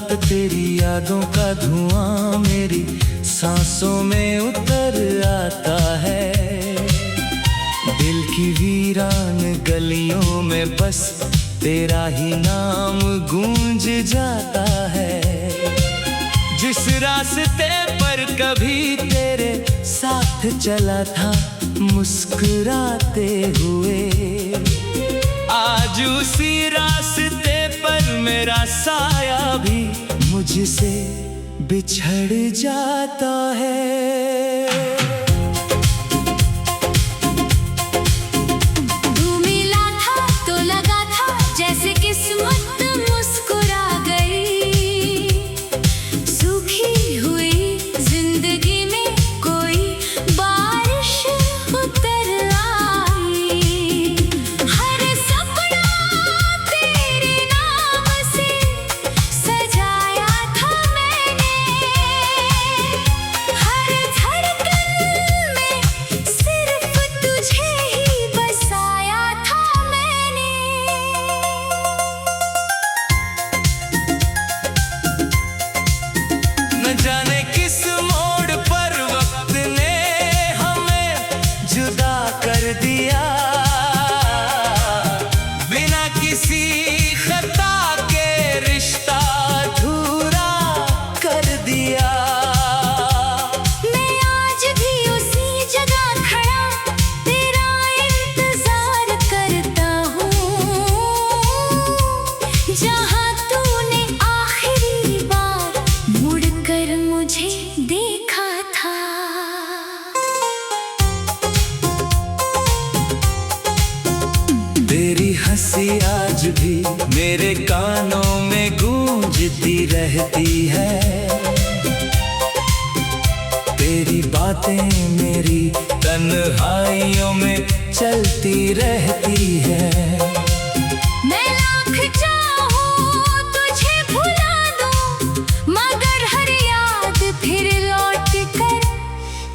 साथ तेरी यादों का धुआं मेरी सांसों में उतर आता है। दिल की वीरान गलियों में बस तेरा ही नाम गूंज जाता है। जिस रास्ते पर कभी तेरे साथ चला था मुस्कुराते हुए, आज उसी रास्ते पर मेरा साया भी मुझसे बिछड़ जाता है। तू मिला था तो लगा था जैसे किस्मत मुस्कुरा गई। सूखी हुई जिंदगी में कोई बारिश उतर आई। हर सपना तेरे नाम से सजाया था मैंने। हर धड़कन में सिर्फ तुझे ही बसाया था मैंने। न जाने किस मोड़ पर वक्त ने हमें जुदा कर दिया। बिना किसी खता के रिश्ता अधूरा कर दिया। मैं आज भी उसी जगह खड़ा तेरा इंतजार करता हूँ, जहाँ तूने आखिरी बार मुड़कर मुझे देखा था। तेरी हंसी आज भी मेरे कानों में गूंजती रहती है। तेरी बातें मेरी तन्हाइयों में चलती रहती है। मैं लाख चाहूं तुझे भुला दूं, मगर हर याद फिर लौट कर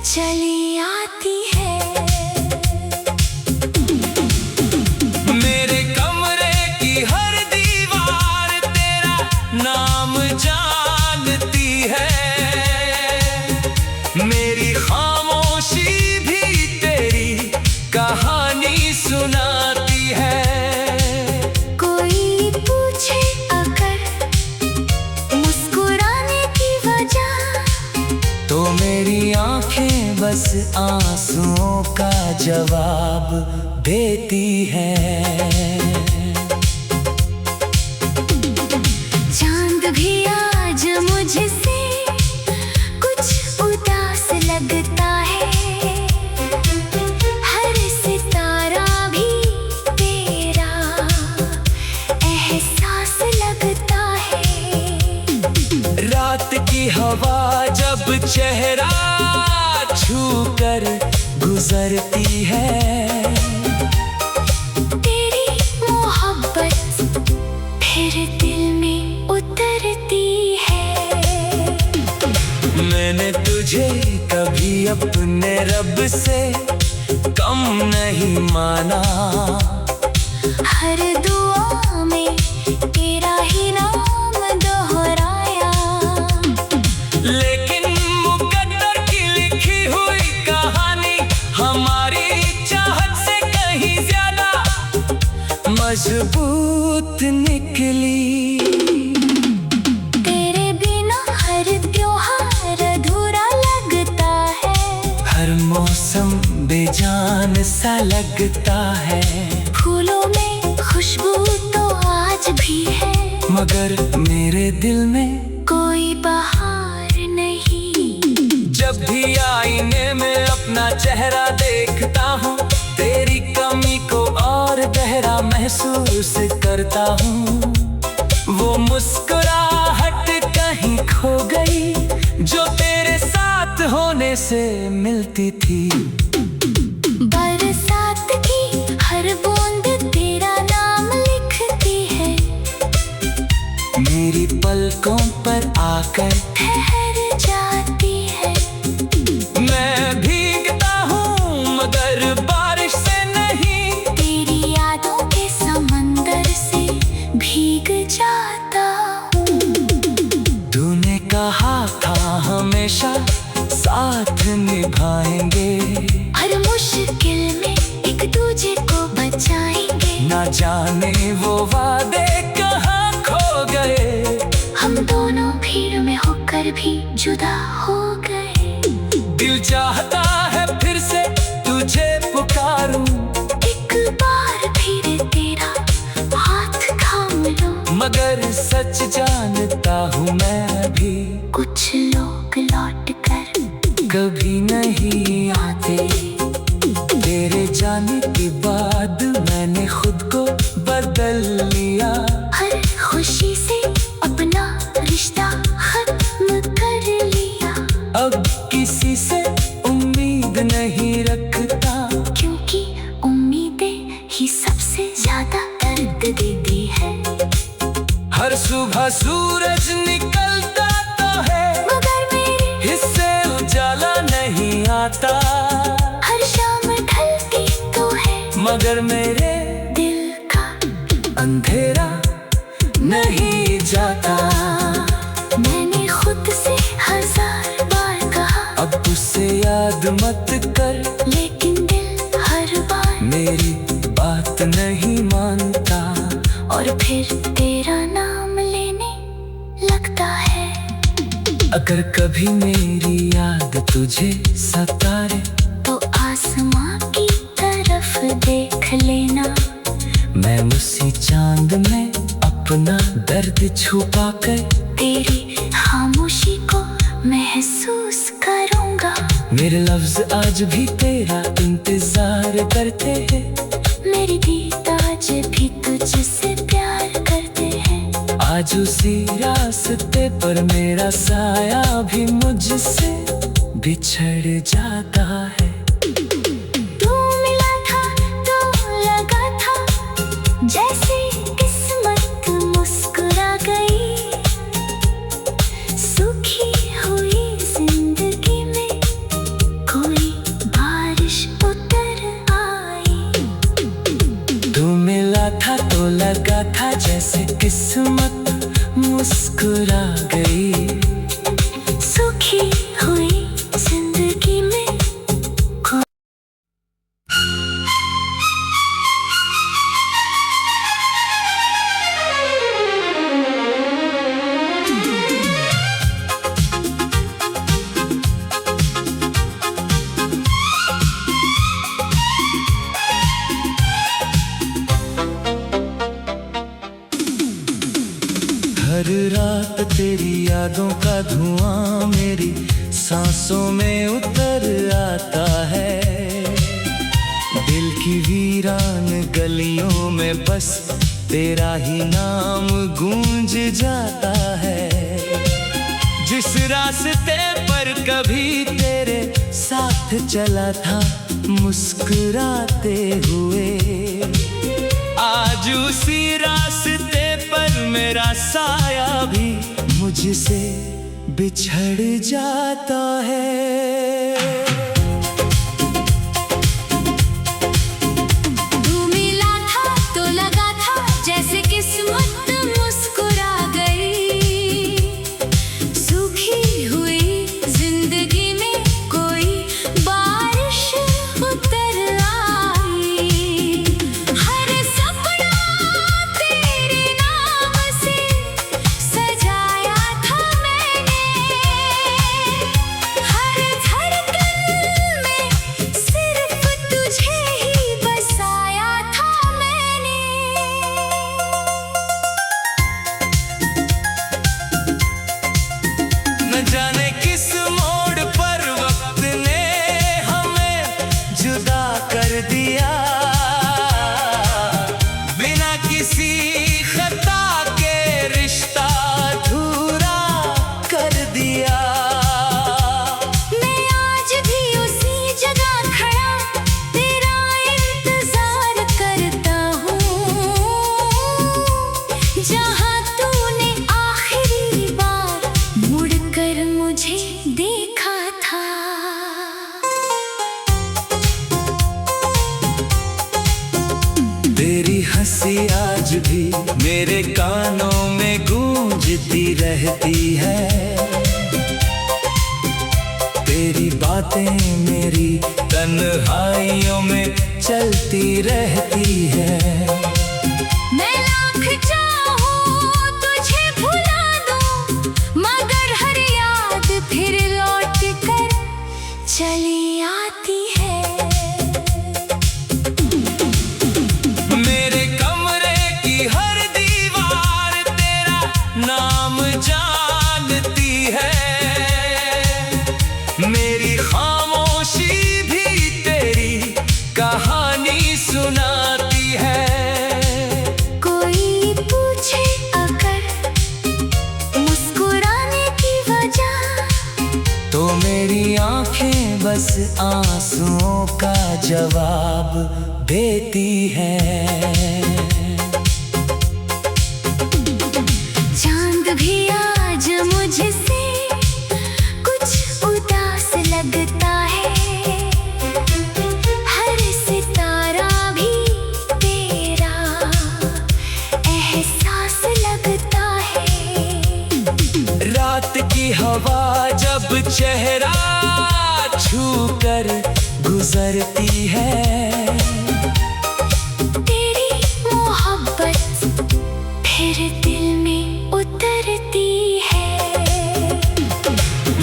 चली आती है। मेरे कमरे की हर दीवार तेरा नाम जानती है। मेरी खामोशी भी तेरी कहानी सुनाती है। कोई पूछे अगर मुस्कुराने की वजह, तो मेरी आंखें बस आंसुओं का जवाब देती है। चांद भी आज मुझसे कुछ उदास लगता है। हर सितारा भी तेरा एहसास लगता है। रात की हवा जब चेहरा छू कर गुजरती है। तेरी मोहब्बत फिर दिल में उतरती है। मैंने तुझे कभी अपने रब से कम नहीं माना। हर दुआ में तेरा ही नाम दोहराया। लेकिन मुकद्दर की लिखी हुई कहानी हमारी चाहत से कहीं ज्यादा मजबूत निकली। तेरे बिना हर त्योहार अधूरा लगता है। हर मौसम बेजान सा लगता है। फूलों में खुशबू तो आज भी है, मगर मेरे दिल में कोई बहार नहीं। जब भी आईने में अपना चेहरा देखता हूँ, तेरी कमी को और गहरा महसूस करता हूँ। वो मुस्कुराहट कहीं खो गई जो तेरे साथ होने से मिलती थी। बरसात की हर बूंद तेरा नाम लिखती है। मेरी पलकों पर आकर ठहर जाती है। मैं भीगता हूँ मगर बारिश से नहीं। तेरी यादों के समंदर से भीग जाता हूँ। मुश्किल में एक दूजे को बचाएंगे। ना जाने वो वादे कहाँ खो गए, हम दोनों भीड़ में होकर भी जुदा हो गए। दिल चाहता है फिर से तुझे पुकारूं, एक बार फिर तेरा हाथ थाम लूं। मगर सच जानता हूँ मैं भी, कुछ लोग लौट कर कभी नहीं आते। तेरे जाने के बाद मैंने खुद को बदल लिया। हर खुशी से अपना रिश्ता खत्म कर लिया। अब किसी से उम्मीद नहीं रखता, क्योंकि उम्मीदें ही सबसे ज्यादा दर्द देती है। हर सुबह सूरज निकलता तो है, मगर मेरे हिस्से उजाला नहीं आता। हर शाम ढलती तो है, मगर मेरे दिल का अंधेरा नहीं जाता। मैंने खुद से 1000 बार कहा, अब तुझसे याद मत कर, लेकिन दिल हर बार मेरी बात नहीं मानता। और फिर तेरा नाम लेने लगता है। अगर कभी मेरी याद तुझे सताए, तो आसमां की तरफ देख लेना। मैं उसी चांद में अपना दर्द छुपा कर तेरी खामोशी को महसूस करूंगा। मेरे लफ्ज आज भी तेरा इंतजार करते हैं। मेरी गीत आज भी तुझसे प्यार करते हैं। आज उसी रास्ते पर मेरा साया भी मुझसे बिछड़ जाता है। तू मिला था तो लगा था जैसे किस्मत मुस्कुरा गई। सूखी हुई जिंदगी में कोई बारिश उतर आई। तू मिला था तो लगा था जैसे किस्मत मुस्कुरा गई। सूखी हुई जिंदगी में हर रात तेरी यादों का धुआं मेरी सांसों में उतर आता है। दिल की वीरान गलियों में बस तेरा ही नाम गूंज जाता है। जिस रास्ते पर कभी तेरे साथ चला था मुस्कुराते हुए, आज उसी रास्ते पर मेरा साया भी मुझसे बिछड़ जाता है। तू मिला था तो लगा था जैसे किस्मत मुस्कुरा गई। सूखी हुई जिंदगी में कोई बारिश उतर आई। हर सपना तेरे नाम से सजाया था मैंने। हर धड़कन में सिर्फ तुझे ही बसाया था मैंने। न जाने किस मोड़ पर वक्त ने हमें जुदा कर दिया। बिना किसी खता के रिश्ता अधूरा कर दिया। मैं आज भी उसी जगह खड़ा तेरा इंतजार करता हूँ, जहाँ तूने आखिरी बार मुड़कर मुझे देखा था। तेरी हंसी आज भी मेरे कानों में गूंजती रहती है। तेरी बातें मेरी तन्हाइयों में चलती रहती है। मैं लाख चाहूं तुझे भुला दूं, मगर हर याद फिर लौट कर चली आती है। मेरे कमरे की हर दीवार तेरा नाम जानती है, मेरी खामोशी भी तेरी कहानी सुनाती है। कोई पूछे अगर मुस्कुराने की वजह, तो मेरी आंखें बस आंसुओं का जवाब देती है। चांद भी आज मुझसे कुछ उदास लगता है, हर सितारा भी तेरा एहसास लगता है। रात की हवा जब चेहरा छू कर गुजरती है, तेरी मोहब्बत फिर दिल में उतरती है।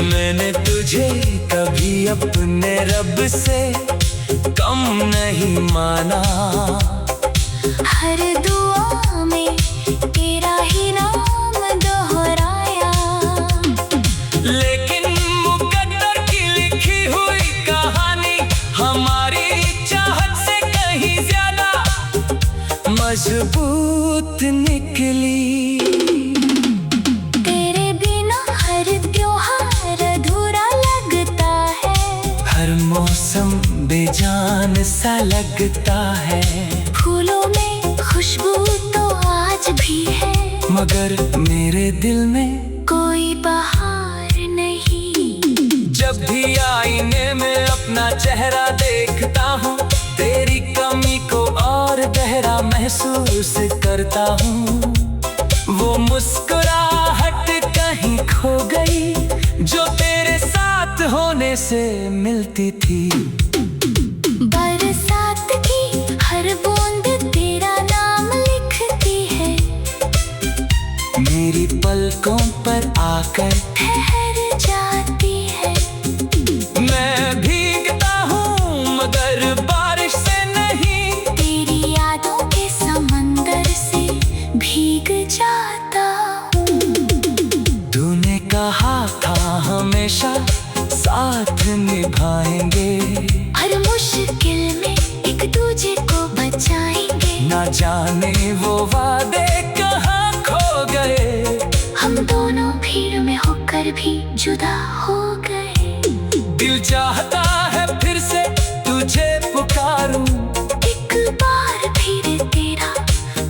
मैंने तुझे कभी अपने रब से कम नहीं माना, हर दुआ में तेरा ही नाम दोहराया। लेकिन मुकद्दर की लिखी हुई कहानी हमारी चाहत से कहीं ज्यादा मजबूत निकली। तेरे बिना हर त्योहार अधूरा लगता है, हर मौसम बेजान सा लगता है, फूलों में खुशबू तो आज भी है, मगर मेरे दिल में कोई बहार नहीं। जब भी आईने में अपना चेहरा देखता हूँ, तेरी कमी को और गहरा महसूस करता हूँ। वो मुस्कुराहट कहीं खो गई जो तेरे साथ होने से मिलती थी। बरसात की हर बूंद तेरा नाम लिखती है, मेरी पलकों पर आकर ठहर जाती है। मैं भीगता हूँ मगर बारिश से नहीं, तेरी यादों के समंदर से भीग जाता हूँ। तूने कहा था हमेशा साथ निभाएंगे, हर मुश्किल में एक दूजे को बचाएंगे। ना जाने वो वादे कहाँ खो गए, हम दोनों भीड़ में होकर भी जुदा हो गए। दिल चाहता है फिर से तुझे पुकारूं, एक बार फिर तेरा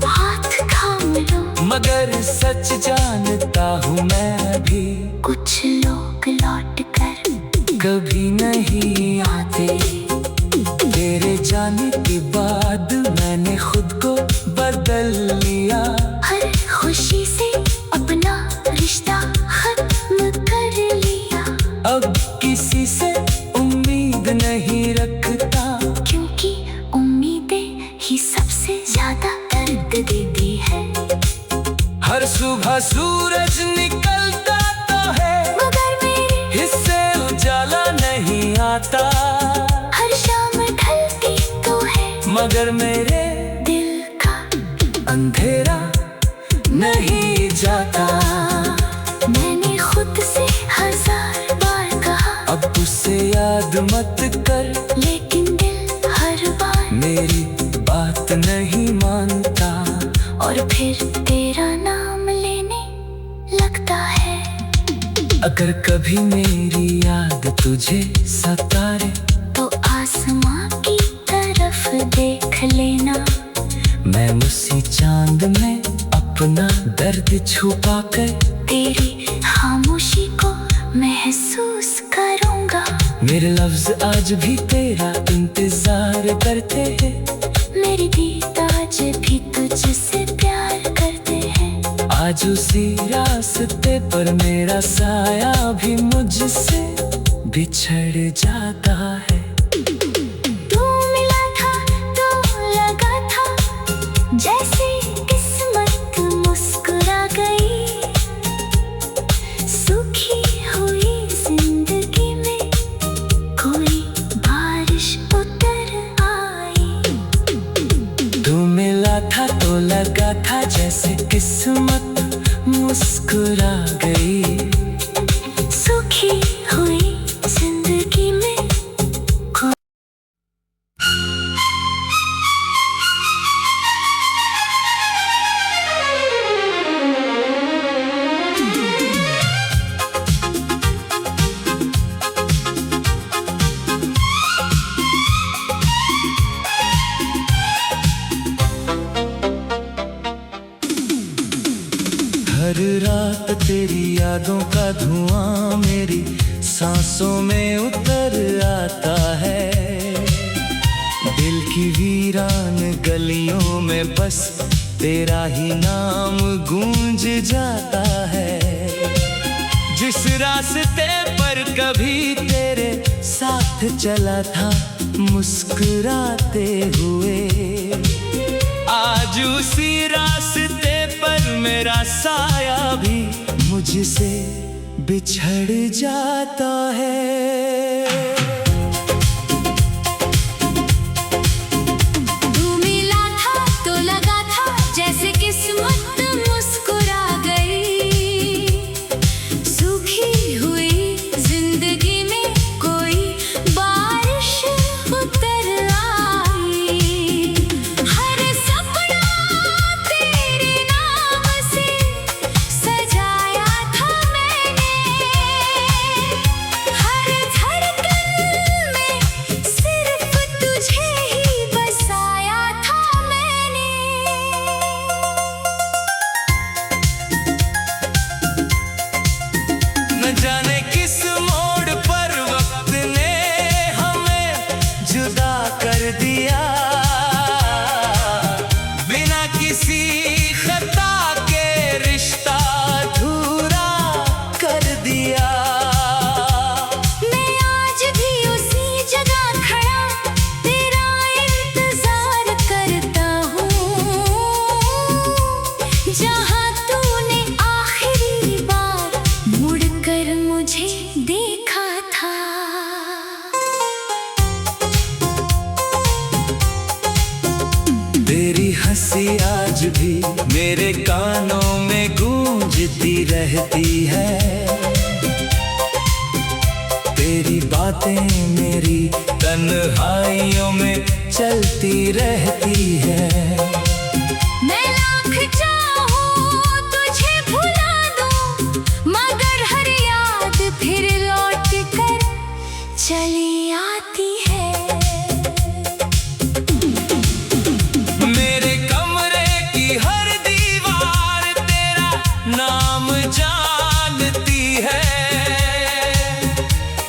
हाथ थाम लूं, मगर सच जानता हूँ मैं भी कुछ लोग लौट कर कभी नहीं आते। तेरे जाने के बाद मैंने खुद को बदल लिया, हर खुशी से अपना रिश्ता खत्म कर लिया। अब किसी से उम्मीद नहीं रखता, क्योंकि उम्मीदें ही सबसे ज्यादा दर्द देती है। हर सुबह सूरज निकलता तो है, मगर मेरे हिस्से उजाला नहीं आता। हर शाम ढलती तो है, मगर मेरे दिल का अंधेरा नहीं जाता। मैंने खुद से 1000 बार कहा, अब उससे याद मत कर, लेकिन दिल हर बार मेरी बात नहीं मानता, और फिर तेरा नाम लेने लगता है। अगर कभी मेरी याद तुझे सताए, तो आसमां की तरफ देख लेना, मैं उसी चांद में अपना दर्द छुपा कर तेरी खामोशी को महसूस करूंगा। मेरे लफ्ज आज भी तेरा इंतजार करते हैं, मेरी गीत आज भी तुझसे प्यार करते हैं। आज उसी रास्ते पर मेरा साया भी मुझसे बिछड़ जाता है। तू मिला था तो लगा था जैसे किस्मत मुस्कुरा गई। सूखी हुई जिंदगी में कोई बारिश उतर आई। तू मिला था तो लगा था जैसे किस्मत मुस्कुरा गई। सूखी हुई जिंदगी में हर रात तेरी यादों का धुआं मेरी सांसों में उतर आता है। दिल की वीरान गलियों में बस तेरा ही नाम गूंज जाता है। जिस रास्ते पर कभी तेरे साथ चला था मुस्कुराते हुए, आज उसी रास्ते पर मेरा साया भी मुझसे बिछड़ जाता है। तू मिला था तो लगा था जैसे किस्मत मुस्कुरा गई। सूखी हुई जिंदगी में कोई बारिश उतर आई। हर सपना तेरे नाम से सजाया था मैंने। हर धड़कन में सिर्फ तुझे ही बसाया था मैंने। न जाने किस मोड़ पर वक्त ने हमें जुदा कर दिया। बिना किसी खता के रिश्ता अधूरा कर दिया। मैं आज भी उसी जगह खड़ा तेरा इंतजार करता हूँ, जहाँ तूने आखिरी बार मुड़कर मुझे देखा था। तेरी हंसी आज भी मेरे कानों में गूंजती रहती है। तेरी बातें मेरी तन्हाइयों में चलती रहती है। मैं लाख चाहूं तुझे भुला दूं, मगर हर याद फिर लौट कर चली आती है। मेरे कमरे की हर दीवार तेरा नाम जानती है।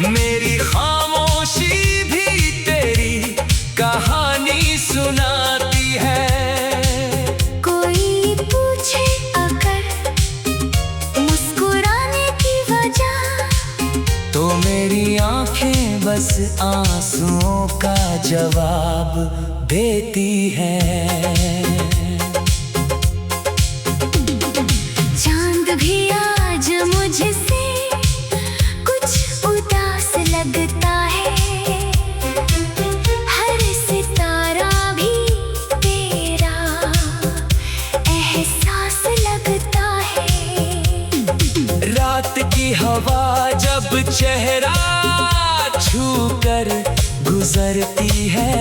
मेरी खामोशी भी तेरी कहानी सुनाती है। कोई पूछे अगर मुस्कुराने की वजह, तो मेरी आंखें बस आंसुओं का जवाब देती है। चांद भी आज मुझसे कुछ उदास लगता है। हर सितारा भी तेरा एहसास लगता है। रात की हवा जब चेहरा छूकर गुजरती है।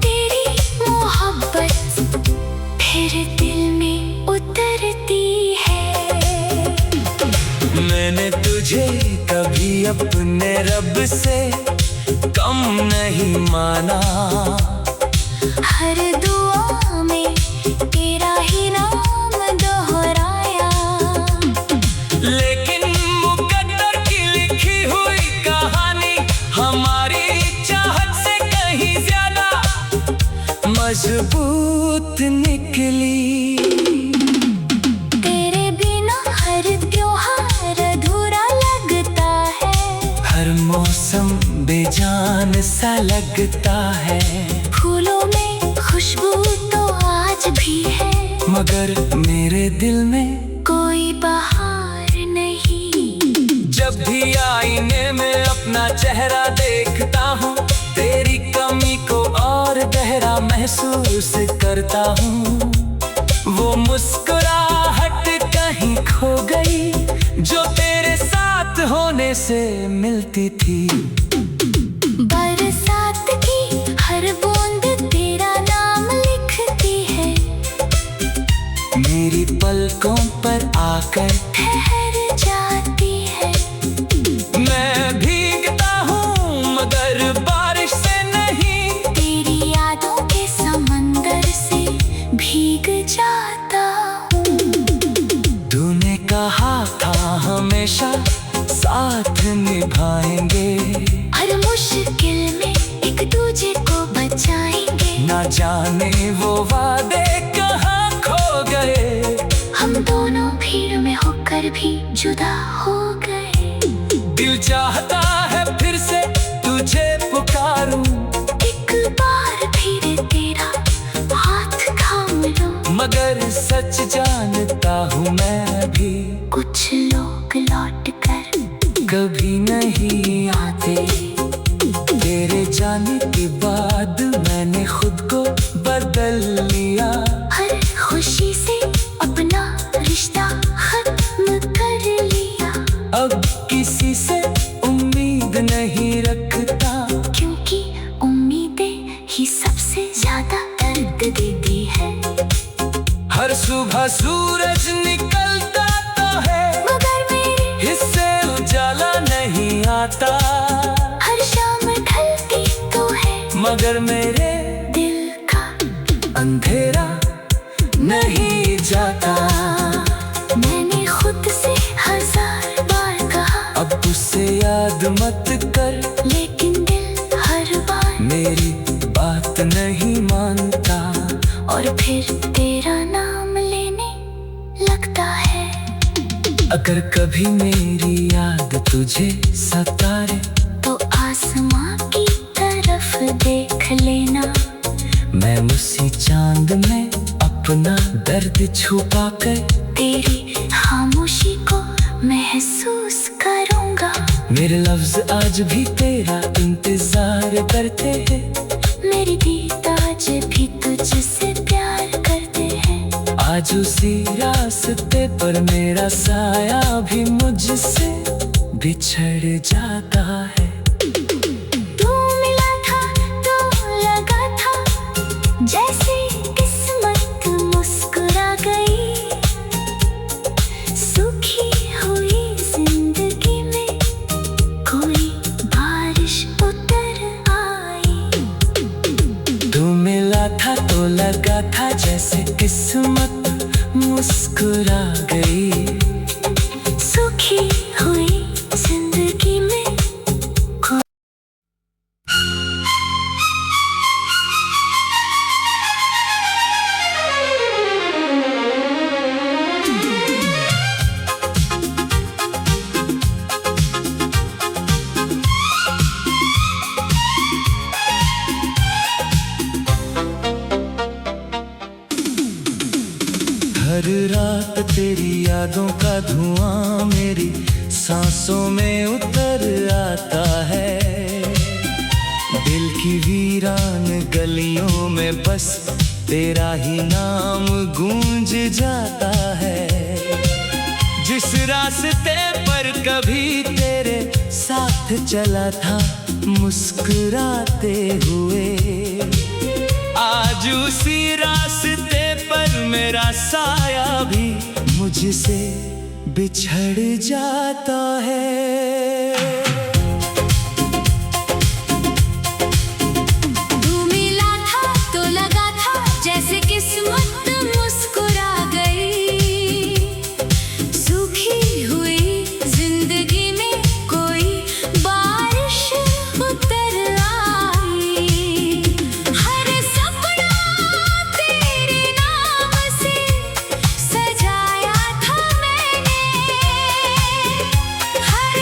तेरी मोहब्बत फिर दिल में उतरती है। मैंने तुझे कभी अपने रब से कम नहीं माना। हर दुआ में तेरा ही नाम दोहराया। लेकिन मुकद्दर की लिखी हुई कहानी हमारी चाहत से कहीं ज्यादा मजबूत निकली। तेरे बिना हर त्योहार अधूरा लगता है। सा लगता है, फूलों में खुशबू तो आज भी है, मगर मेरे दिल में कोई बहार नहीं। जब भी आईने में अपना चेहरा देखता हूँ, तेरी कमी को और गहरा महसूस करता हूँ। वो मुस्कुराहट कहीं खो गई, जो तेरे साथ होने से मिलती थी। बरसात की हर बूंद तेरा नाम लिखती है, मेरी पलकों पर आकर ठहर जाती है। मैं भीगता हूँ मगर बारिश से नहीं, तेरी यादों के समंदर से भीग जाता हूँ। तूने कहा था हमेशा साथ निभाएंगे, हर मुश्किल में एक दूजे को बचाएंगे। ना जाने वो वादे कहाँ खो गए, हम दोनों भीड़ में होकर भी जुदा हो गए। दिल चाहता है फिर से तुझे पुकारूं, एक बार फिर तेरा हाथ थाम लूं। मगर सच जानता हूँ मैं भी, कुछ लोग लौट कर कभी नहीं आते। तेरे जाने के बाद मैंने खुद को बदल लिया, हर खुशी से अपना रिश्ता खत्म कर लिया। अब किसी से उम्मीद नहीं रखता, क्योंकि उम्मीदें ही सबसे ज्यादा दर्द देती है। हर सुबह सूरज निकलता तो है, मगर मेरे हिस्से उजाला नहीं आता। हर शाम ढलती तो है, मगर मेरे दिल का अंधेरा नहीं जाता। मैंने खुद से 1000 बार कहा, अब उसे याद मत कर, लेकिन दिल हर बार मेरी बात नहीं मानता। और फिर तेरा नाम लेने लगता है। अगर कभी मेरी याद तुझे सताए, तो आसमां की तरफ देख लेना। मैं उसी चांद में अपना दर्द छुपा कर तेरी खामोशी को महसूस करूंगा। मेरे लफ्ज आज भी तेरा इंतजार करते हैं, मेरी दीद आज भी तुझसे प्यार करते हैं। आज उसी रास्ते पर मेरा साया भी मुझसे बिछड़ जाता है। तू मिला था तो लगा था जैसे किस्मत मुस्कुरा गई। सूखी हुई जिंदगी में कोई बारिश उतर आई। तू मिला था तो लगा था जैसे किस्मत मुस्कुरा गई। सूखी हुई जिंदगी में हर रात तेरी यादों का धुआं मेरी सांसों में उतर आता है। दिल की वीरान गलियों में बस तेरा ही नाम गूंज जाता है। जिस रास्ते पर कभी तेरे साथ चला था मुस्कुराते हुए, आज उसी रास्ते पर मेरा साया भी मुझसे बिछड़ जाता है। तू मिला था तो लगा था जैसे किस्मत मुस्कुरा गई। सूखी हुई जिंदगी में कोई बारिश उतर आई। हर सपना तेरे नाम से सजाया था मैंने। हर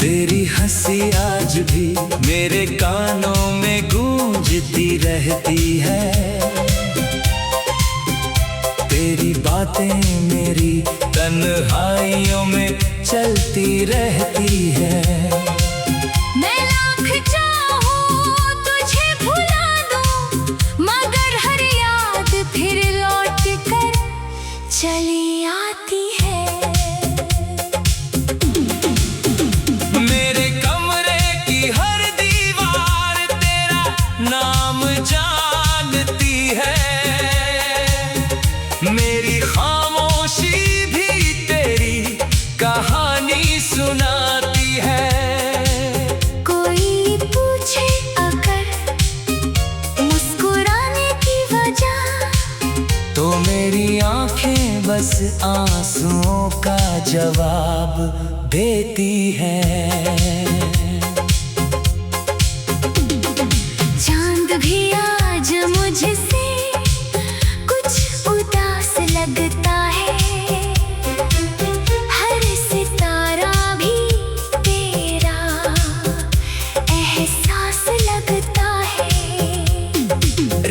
तेरी हंसी आज भी मेरे कानों में गूंजती रहती है। तेरी बातें मेरी तन्हाइयों में चलती रहती है। मैं लाख चाहूं तुझे भुला दूं, मगर हर याद फिर लौट कर चली आती है। मेरे कमरे की हर दीवार तेरा नाम जानती है। मेरी खामोशी भी तेरी कहानी सुनाती है। कोई पूछे अगर मुस्कुराने की वजह, तो मेरी आंखें बस आंसुओं का जवाब देती है। चांद भी आज मुझसे कुछ उदास लगता है। हर सितारा भी तेरा एहसास लगता है।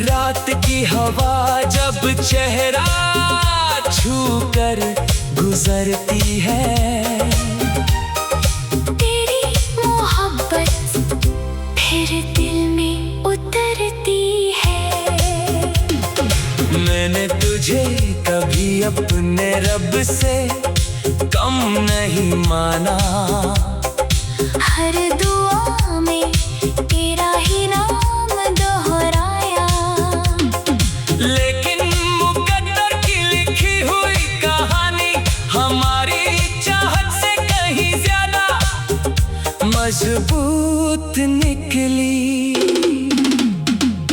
रात की हवा जब चेहरा छू कर गुजरती है। तेरी मोहब्बत फिर दिल में उतरती है। मैंने तुझे कभी अपने रब से कम नहीं माना। हर दुआ में तेरा ही नाम दोहराया। लेकिन मुकद्दर की लिखी हुई कहानी हमारी चाहत से कहीं ज्यादा मजबूत निकली।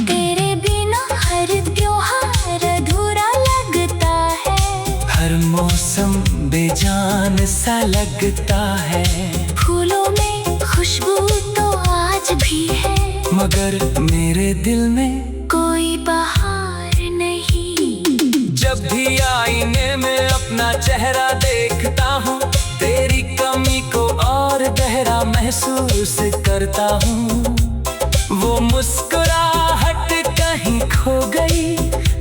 तेरे बिना हर त्योहार अधूरा लगता है। हर मौसम बेजान सा लगता है। फूलों में खुशबू तो आज भी है, मगर मेरे दिल में कोई बहार नहीं। जब भी आईने में अपना चेहरा देखता हूँ, तेरी कमी को और गहरा महसूस करता हूँ। वो मुस्कुराहट कहीं खो गई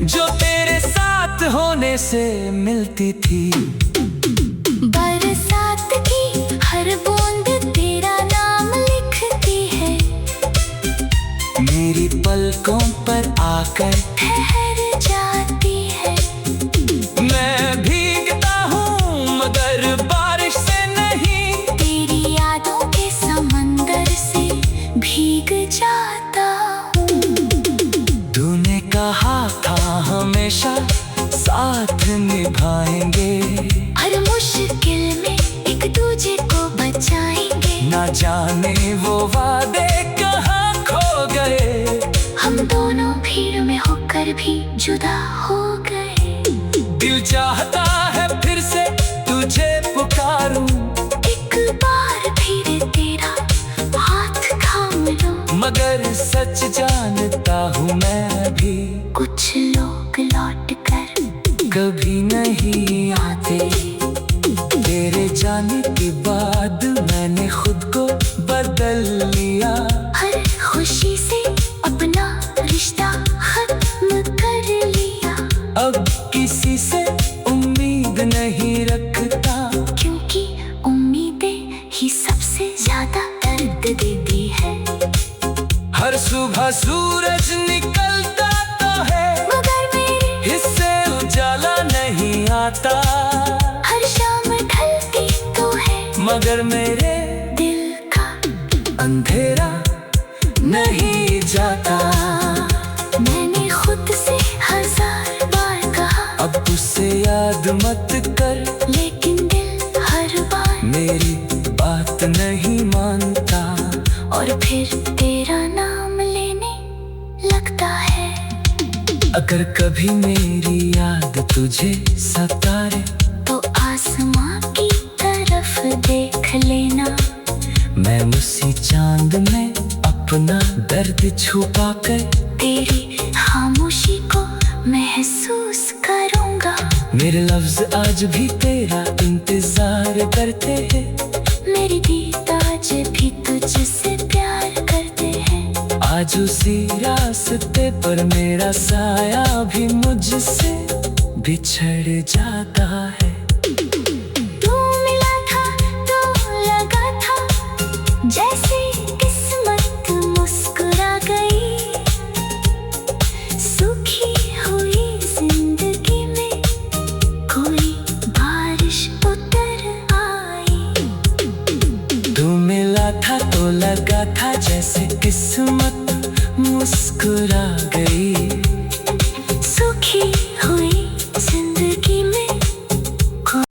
जो तेरे साथ होने से मिलती थी। बरसात की हर बूंद तेरा नाम लिखती है। मेरी पलकों पर आकर ठहर जाती है। मैं भीगता हूँ मगर बारिश से नहीं। तेरी यादों के समंदर से भीग जाता हूँ। तूने कहा था हमेशा साथ निभाएंगे। हर मुश्किल में एक दूजे को बचाएंगे। ना जाने वो वादे कहाँ खो गए। हम दोनों भीड़ में होकर भी जुदा हो गए। दिल चाहता है फिर से तुझे पुकारूं, एक बार फिर तेरा हाथ थाम लूं। मगर सच जानता हूँ मैं भी कुछ लोग लौट कर कभी नहीं आते। तेरे जाने के बाद मैंने खुद को बदल लिया। हर खुशी से अपना रिश्ता खत्म कर लिया। अब किसी से उम्मीद नहीं रखता, क्योंकि उम्मीदें ही सबसे ज्यादा दर्द देती है। हर सुबह सूरज निकलता तो है, मगर मेरे हिस्से उजाला नहीं आता। हर शाम ढलती तो है, मगर मेरे दिल का अंधेरा नहीं जाता। मैंने खुद से 1000 बार कहा, अब उसे याद मत कर, लेकिन दिल हर बार मेरी बात नहीं मानता। और फिर तेरा नाम लेने लगता है। अगर कभी मेरी याद तुझे सताए, तो आसमां की तरफ देख लेना। मैं उसी चांद में अपना दर्द छुपा कर तेरी खामोशी को महसूस करूंगा। मेरे लफ्ज आज भी तेरा इंतजार करते हैं। मेरी गीत आज तुझसे प्यार करते हैं। आज उसी रास्ते पर मेरा साया भी मुझसे बिछड़ जाता है। तू मिला था तो लगा था जैसे किस्मत मुस्कुरा गई। सूखी हुई जिंदगी में कोई बारिश उतर आई। तू मिला था तो लगा था जैसे किस्मत मुस्कुरा गई।